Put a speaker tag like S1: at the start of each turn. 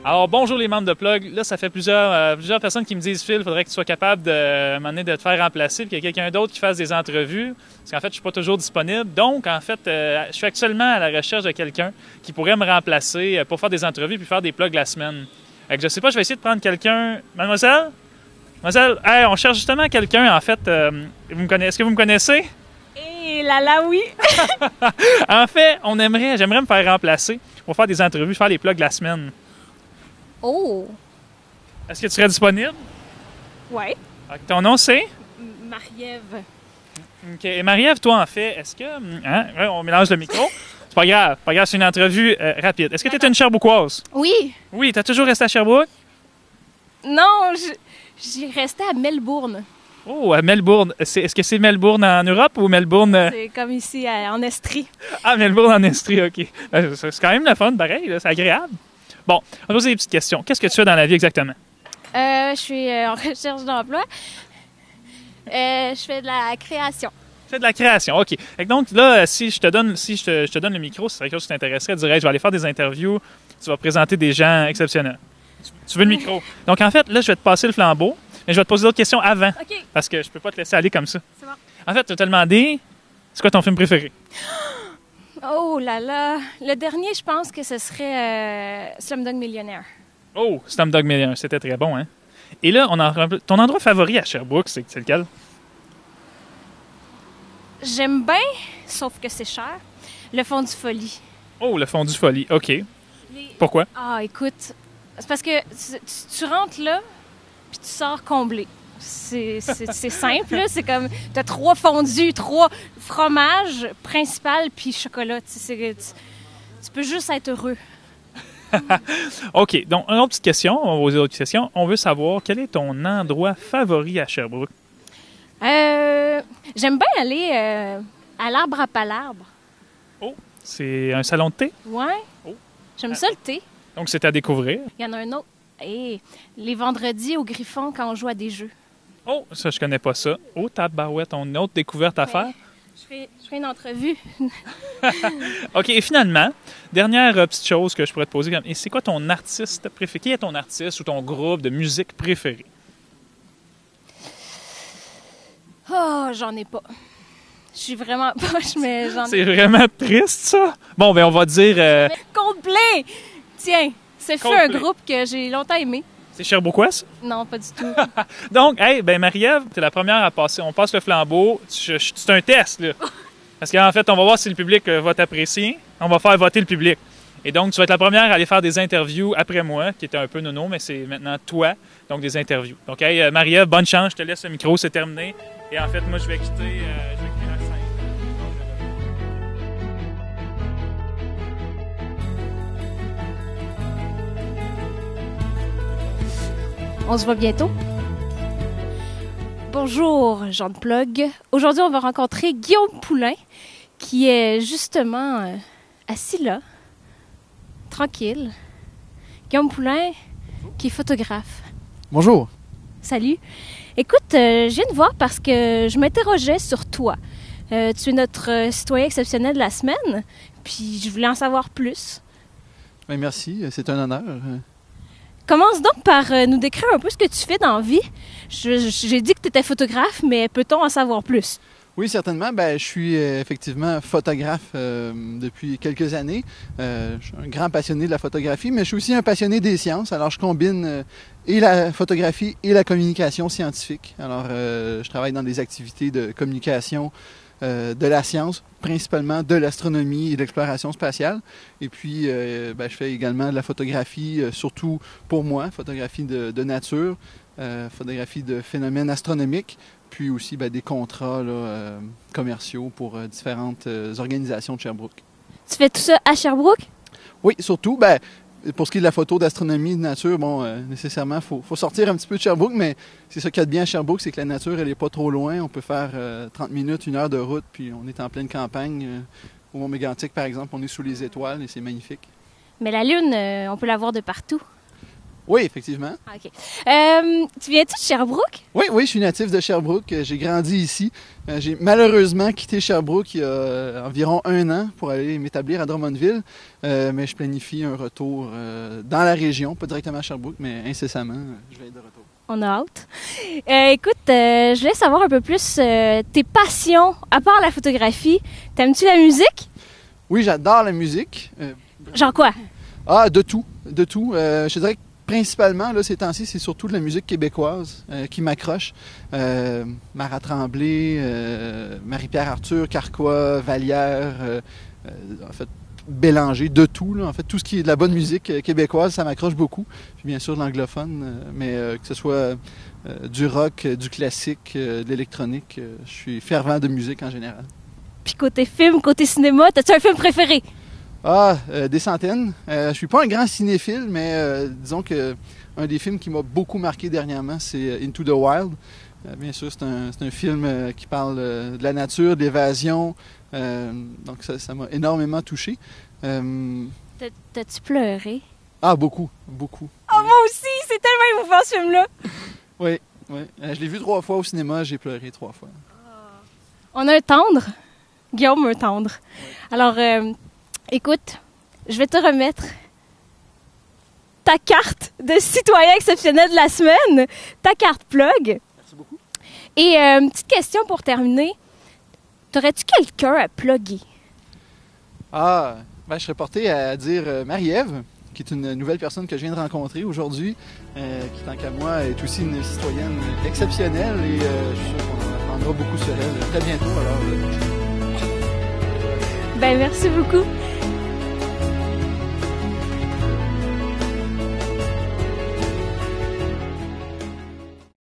S1: Alors, bonjour les membres de Plug. Là, ça fait plusieurs personnes qui me disent, Phil, il faudrait que tu sois capable de te faire remplacer, puis qu'il y ait quelqu'un d'autre qui fasse des entrevues, parce qu'en fait, je suis pas toujours disponible. Donc, en fait, je suis actuellement à la recherche de quelqu'un qui pourrait me remplacer pour faire des entrevues puis faire des plugs la semaine. Fait que je sais pas, je vais essayer de prendre quelqu'un. Mademoiselle? Mademoiselle, hey, on cherche justement quelqu'un, en fait. Est-ce que vous me connaissez?
S2: Et là, oui.
S1: En fait, j'aimerais me faire remplacer pour faire des entrevues, faire les plugs la semaine.
S2: Oh!
S1: Est-ce que tu serais disponible?
S2: Ouais.
S1: Ton nom, c'est?
S2: Marie-Ève.
S1: OK. Et Marie-Ève, toi, en fait, est-ce que... Hein? Ouais, on mélange le micro. C'est pas grave. Pas grave, c'est une entrevue rapide. Est-ce que tu es une Sherbrookeoise?
S2: Oui.
S1: Oui, tu as toujours resté à Sherbrooke?
S2: Non, j'y restais à Melbourne.
S1: Oh, à Melbourne. Est-ce que c'est Melbourne en Europe ou Melbourne...
S2: C'est comme ici, en Estrie.
S1: Ah, Melbourne en Estrie, OK. C'est quand même le fun, pareil. Là, c'est agréable. Bon, on va poser des petites questions. Qu'est-ce que tu fais dans la vie exactement?
S2: Je suis en recherche d'emploi. Je fais de la création.
S1: Tu fais de la création, OK. Et donc là, si je te donne le micro, si c'est quelque chose qui t'intéresserait, tu dirais, je vais aller faire des interviews, tu vas présenter des gens exceptionnels. Tu veux le micro? Donc en fait, là, je vais te passer le flambeau, mais je vais te poser d'autres questions avant,
S2: OK.
S1: parce que je peux pas te laisser aller comme ça.
S2: C'est bon.
S1: En fait, je vais te demander, c'est quoi ton film préféré?
S2: Oh là là. Le dernier, je pense que ce serait Slumdog Millionnaire.
S1: Oh, Slumdog Millionnaire, c'était très bon, hein? Et là, ton endroit favori à Sherbrooke, c'est lequel?
S2: J'aime bien, sauf que c'est cher, le Fond du Folie.
S1: Oh, le Fond du Folie, OK. Pourquoi?
S2: Ah, écoute, c'est parce que tu rentres là, puis tu sors comblé. C'est simple, là. C'est comme, t'as 3 fondus, 3 fromages principal, puis chocolat. Tu peux juste être heureux.
S1: OK. Donc, une autre petite question. On va poser d'autres questions. On veut savoir quel est ton endroit favori à Sherbrooke?
S2: J'aime bien aller à l'Arbre à Palabre.
S1: Oh, c'est un salon de thé?
S2: Ouais.
S1: Oh.
S2: J'aime ça le thé.
S1: Donc, c'est à découvrir.
S2: Il y en a un autre. Et les vendredis au Griffon quand on joue à des jeux.
S1: Oh, ça, je connais pas ça. Oh, tabarouette, on a une autre découverte à faire.
S2: Je ferai une entrevue.
S1: OK, et finalement, dernière petite chose que je pourrais te poser. Et c'est quoi ton artiste préféré? Qui est ton artiste ou ton groupe de musique préféré?
S2: Oh, j'en ai pas. Je suis vraiment poche, mais j'en ai
S1: C'est vraiment triste, ça. Bon, ben on va dire...
S2: Mais Coldplay! Tiens, c'est un
S1: Coldplay.
S2: groupe que j'ai longtemps aimé.
S1: C'est Sherbrookeois, ça?
S2: Non, pas du tout.
S1: Donc, hey, ben Marie-Ève, t'es la première à passer. On passe le flambeau. C'est un test, là. Parce qu'en fait, on va voir si le public va t'apprécier. On va faire voter le public. Et donc, tu vas être la première à aller faire des interviews après moi, qui était un peu nono, mais c'est maintenant toi, donc des interviews. Donc, hey, Marie-Ève, bonne chance. Je te laisse le micro, c'est terminé. Et en fait, moi, je vais quitter la scène.
S2: On se voit bientôt. Bonjour, Jean de Plug. Aujourd'hui, on va rencontrer Guillaume Poulain, qui est justement assis là, tranquille. Guillaume Poulain, qui est photographe.
S3: Bonjour.
S2: Salut. Écoute, je viens de voir parce que je m'interrogeais sur toi. Tu es notre citoyen exceptionnel de la semaine, puis je voulais en savoir plus.
S3: Bien, merci, c'est un honneur.
S2: Commence donc par nous décrire un peu ce que tu fais dans la vie. J'ai dit que tu étais photographe, mais peut-on en savoir plus?
S3: Oui, certainement. Ben, je suis effectivement photographe depuis quelques années. Je suis un grand passionné de la photographie, mais je suis aussi un passionné des sciences. Alors, je combine et la photographie et la communication scientifique. Alors, je travaille dans des activités de communication de la science, principalement de l'astronomie et de l'exploration spatiale. Et puis, je fais également de la photographie, surtout pour moi, photographie de nature, photographie de phénomènes astronomiques, puis aussi des contrats là, commerciaux pour différentes organisations de Sherbrooke.
S2: Tu fais tout ça à Sherbrooke?
S3: Oui, surtout, pour ce qui est de la photo d'astronomie et de nature, nécessairement, il faut sortir un petit peu de Sherbrooke, mais c'est ça qu'il y a de bien à Sherbrooke, c'est que la nature, elle n'est pas trop loin. On peut faire 30 minutes, 1 heure de route, puis on est en pleine campagne. Au Mont-Mégantic, par exemple, on est sous les étoiles et c'est magnifique.
S2: Mais la Lune, on peut la voir de partout.
S3: Oui, effectivement.
S2: Ah, OK. Tu viens-tu de Sherbrooke?
S3: Oui, oui, je suis natif de Sherbrooke. J'ai grandi ici. J'ai malheureusement quitté Sherbrooke il y a environ 1 an pour aller m'établir à Drummondville. Mais je planifie un retour dans la région, pas directement à Sherbrooke, mais incessamment, je vais être de retour.
S2: On a hâte. Écoute, je voulais savoir un peu plus tes passions, à part la photographie. T'aimes-tu la musique?
S3: Oui, j'adore la musique.
S2: Genre quoi?
S3: Ah, de tout, de tout. Je dirais que principalement, là, ces temps-ci, c'est surtout de la musique québécoise qui m'accroche. Marat Tremblay, Marie-Pierre Arthur, Carquois, Vallière, en fait, Bélanger, de tout. Là. En fait, tout ce qui est de la bonne musique québécoise, ça m'accroche beaucoup. Puis bien sûr, de l'anglophone, mais que ce soit du rock, du classique, de l'électronique, je suis fervent de musique en général.
S2: Puis côté film, côté cinéma, t'as-tu un film préféré?
S3: Ah, des centaines. Je suis pas un grand cinéphile, mais disons que un des films qui m'a beaucoup marqué dernièrement, c'est Into the Wild. Bien sûr, c'est un film qui parle de la nature, de l'évasion. Donc ça m'a énormément touché.
S2: T'as-tu pleuré?
S3: Ah, beaucoup, beaucoup.
S2: Oh, moi aussi! C'est tellement émouvant, ce film-là!
S3: Oui, oui. Je l'ai vu 3 fois au cinéma, j'ai pleuré 3 fois.
S2: On a un tendre. Guillaume, un tendre. Alors, écoute, je vais te remettre ta carte de citoyen exceptionnel de la semaine, ta carte plug.
S3: Merci beaucoup.
S2: Et une petite question pour terminer. T'aurais-tu quelqu'un à plugger?
S3: Ah, ben, je serais porté à dire Marie-Ève, qui est une nouvelle personne que je viens de rencontrer aujourd'hui, qui, tant qu'à moi, est aussi une citoyenne exceptionnelle et je suis sûr qu'on en apprendra beaucoup sur elle très bientôt. Alors,
S2: Ben, merci beaucoup.